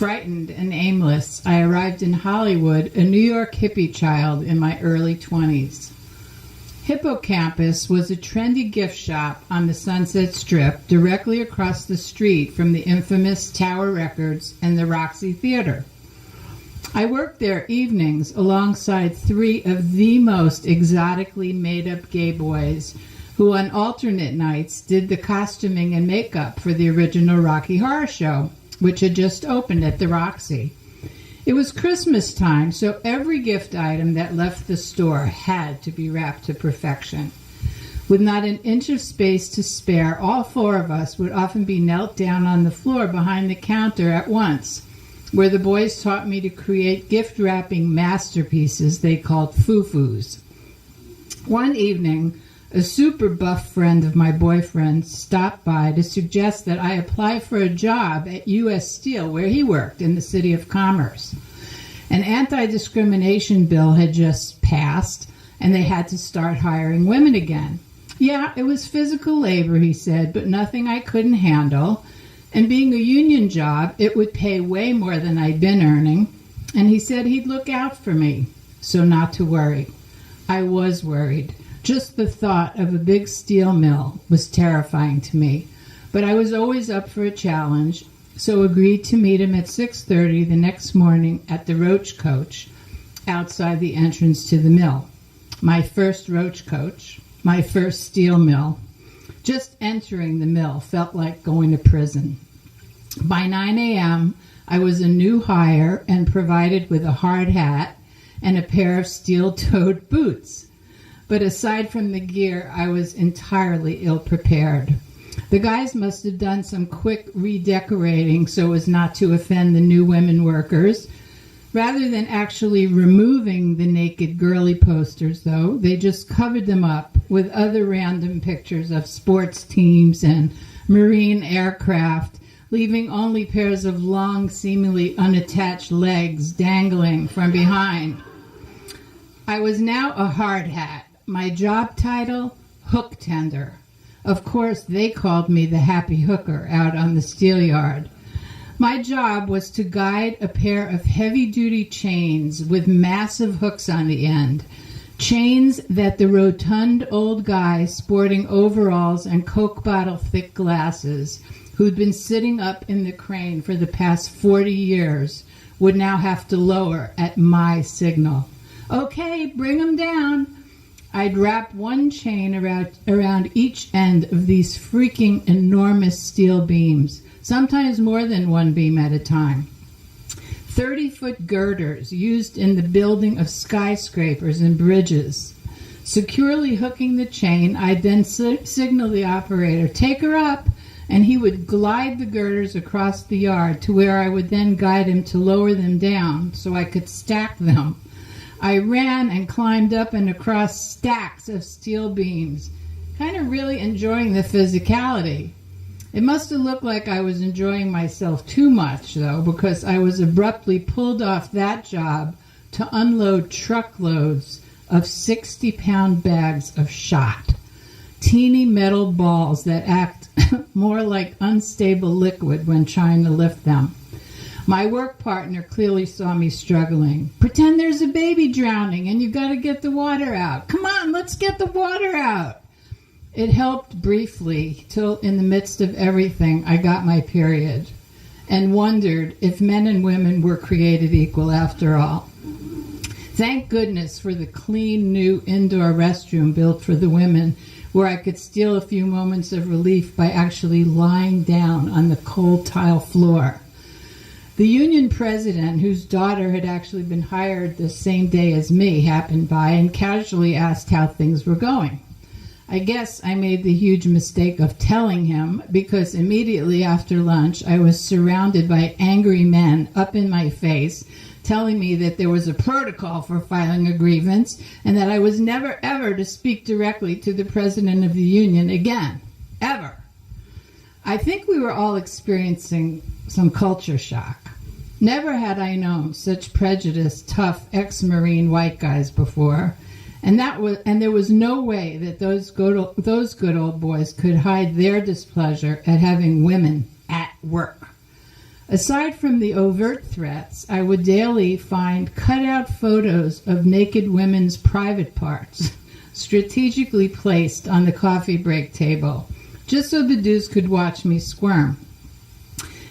Frightened and aimless, I arrived in Hollywood, a New York hippie child in my early 20s. Hippocampus was a trendy gift shop on the Sunset Strip directly across the street from the infamous Tower Records and the Roxy Theater. I worked there evenings alongside three of the most exotically made-up gay boys who on alternate nights did the costuming and makeup for the original Rocky Horror Show, which had just opened at the Roxy. It was Christmas time, so every gift item that left the store had to be wrapped to perfection. With not an inch of space to spare, all four of us would often be knelt down on the floor behind the counter at once, where the boys taught me to create gift-wrapping masterpieces they called foo-foos. One evening, a super buff friend of my boyfriend stopped by to suggest that I apply for a job at U.S. Steel, where he worked in the City of Commerce. An anti-discrimination bill had just passed, and they had to start hiring women again. Yeah, it was physical labor, he said, but nothing I couldn't handle. And being a union job, it would pay way more than I'd been earning. And he said he'd look out for me, so not to worry. I was worried. Just the thought of a big steel mill was terrifying to me, but I was always up for a challenge, so agreed to meet him at 6:30 the next morning at the Roach Coach outside the entrance to the mill. My first Roach Coach, my first steel mill. Just entering the mill felt like going to prison. By 9 a.m., I was a new hire and provided with a hard hat and a pair of steel-toed boots. But aside from the gear, I was entirely ill-prepared. The guys must have done some quick redecorating so as not to offend the new women workers. Rather than actually removing the naked girly posters, though, they just covered them up with other random pictures of sports teams and marine aircraft, leaving only pairs of long, seemingly unattached legs dangling from behind. I was now a hard hat. My job title, hook tender. Of course, they called me the happy hooker out on the steel yard. My job was to guide a pair of heavy-duty chains with massive hooks on the end, chains that the rotund old guy sporting overalls and Coke bottle-thick glasses, who'd been sitting up in the crane for the past 40 years, would now have to lower at my signal. Okay, bring 'em down. I'd wrap one chain around each end of these freaking enormous steel beams, sometimes more than one beam at a time. 30-foot girders used in the building of skyscrapers and bridges. Securely hooking the chain, I'd then signal the operator, "Take her up," and he would glide the girders across the yard to where I would then guide him to lower them down so I could stack them. I ran and climbed up and across stacks of steel beams, kind of really enjoying the physicality. It must have looked like I was enjoying myself too much, though, because I was abruptly pulled off that job to unload truckloads of 60-pound bags of shot, teeny metal balls that act more like unstable liquid when trying to lift them. My work partner clearly saw me struggling. "Pretend there's a baby drowning and you've got to get the water out. Come on, let's get the water out." It helped briefly till in the midst of everything I got my period and wondered if men and women were created equal after all. Thank goodness for the clean new indoor restroom built for the women where I could steal a few moments of relief by actually lying down on the cold tile floor. The union president, whose daughter had actually been hired the same day as me, happened by and casually asked how things were going. I guess I made the huge mistake of telling him because immediately after lunch I was surrounded by angry men up in my face telling me that there was a protocol for filing a grievance and that I was never ever to speak directly to the president of the union again. Ever. I think we were all experiencing some culture shock. Never had I known such prejudiced, tough ex-Marine white guys before, and there was no way that those good old boys could hide their displeasure at having women at work. Aside from the overt threats, I would daily find cutout photos of naked women's private parts strategically placed on the coffee break table, just so the dudes could watch me squirm.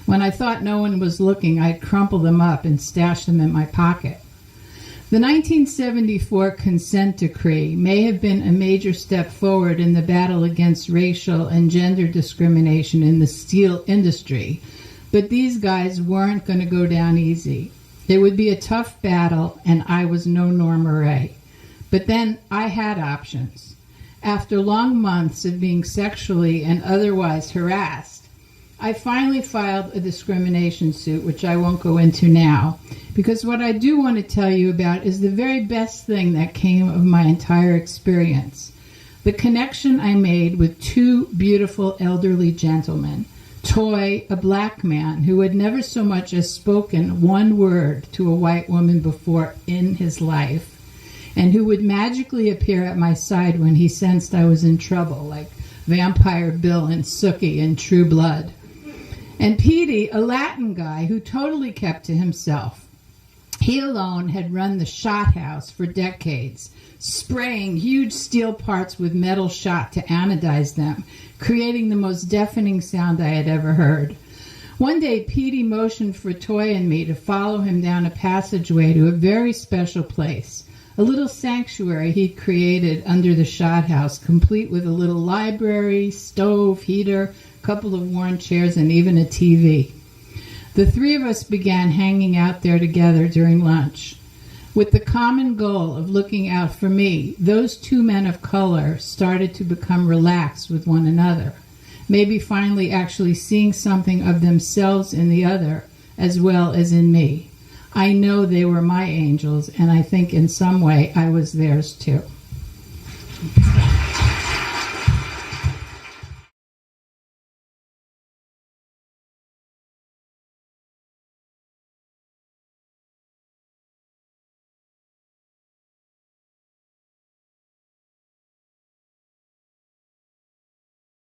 When I thought no one was looking, I'd crumple them up and stash them in my pocket. The 1974 consent decree may have been a major step forward in the battle against racial and gender discrimination in the steel industry, but these guys weren't going to go down easy. It would be a tough battle, and I was no Norma Ray. But then I had options. After long months of being sexually and otherwise harassed, I finally filed a discrimination suit, which I won't go into now, because what I do want to tell you about is the very best thing that came of my entire experience. The connection I made with two beautiful elderly gentlemen. Toy, a black man who had never so much as spoken one word to a white woman before in his life, and who would magically appear at my side when he sensed I was in trouble, like Vampire Bill and Sookie in True Blood. And Petey, a Latin guy who totally kept to himself. He alone had run the shot house for decades, spraying huge steel parts with metal shot to anodize them, creating the most deafening sound I had ever heard. One day, Petey motioned for Toy and me to follow him down a passageway to a very special place, a little sanctuary he'd created under the shot house, complete with a little library, stove, heater, couple of worn chairs, and even a TV. The three of us began hanging out there together during lunch. With the common goal of looking out for me, those two men of color started to become relaxed with one another, maybe finally actually seeing something of themselves in the other as well as in me. I know they were my angels, and I think in some way I was theirs too.